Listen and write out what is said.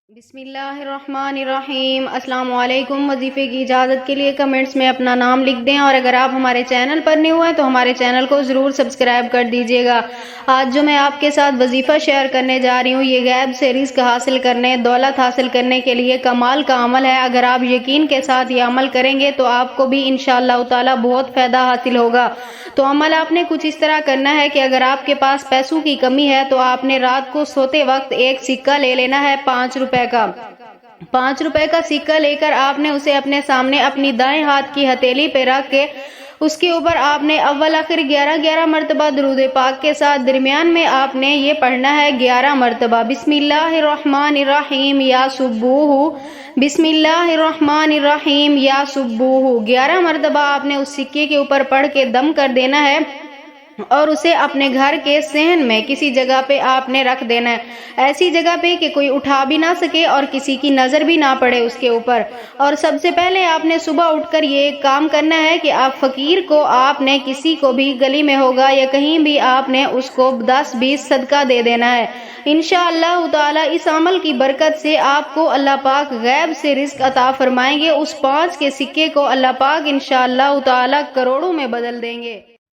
بسم اللہ الرحمن الرحیم۔ السلام علیکم۔ وظیفے کی اجازت کے لیے کمنٹس میں اپنا نام لکھ دیں، اور اگر آپ ہمارے چینل پر نیو ہیں تو ہمارے چینل کو ضرور سبسکرائب کر دیجیے گا۔ آج جو میں آپ کے ساتھ وظیفہ شیئر کرنے جا رہی ہوں، یہ غیب سے رزق حاصل کرنے، دولت حاصل کرنے کے لیے کمال کا عمل ہے۔ اگر آپ یقین کے ساتھ یہ عمل کریں گے تو آپ کو بھی انشاءاللہ تعالی بہت فائدہ حاصل ہوگا۔ تو عمل آپ نے کچھ اس طرح کرنا ہے کہ اگر آپ کے پاس پیسوں کی کمی ہے تو آپ نے رات کو سوتے وقت ایک سکہ لے لینا ہے 5 روپے کا۔ 5 روپے کا سکہ لے کر آپ نے اسے اپنے سامنے اپنی دائیں ہاتھ کی ہتھیلی پہ رکھ کے اس کے اوپر آپ نے اول آخر 11 مرتبہ درود پاک کے ساتھ درمیان میں آپ نے یہ پڑھنا ہے 11 مرتبہ بسم اللہ الرحمن الرحیم یا سبوہ، بسم اللہ الرحمن الرحیم یا سبوہ۔ 11 مرتبہ آپ نے اس سکے کے اوپر پڑھ کے دم کر دینا ہے، اور اسے اپنے گھر کے صحن میں کسی جگہ پہ آپ نے رکھ دینا ہے، ایسی جگہ پہ کہ کوئی اٹھا بھی نہ سکے اور کسی کی نظر بھی نہ پڑے اس کے اوپر۔ اور سب سے پہلے آپ نے صبح اٹھ کر یہ کام کرنا ہے کہ آپ فقیر کو، آپ نے کسی کو بھی گلی میں ہوگا یا کہیں بھی آپ نے اس کو 10-20 صدقہ دے دینا ہے۔ انشاءاللہ تعالی اس عمل کی برکت سے آپ کو اللہ پاک غیب سے رزق عطا فرمائیں گے۔ اس 5 کے سکے کو اللہ پاک انشاءاللہ تعالی کروڑوں میں بدل دیں گے۔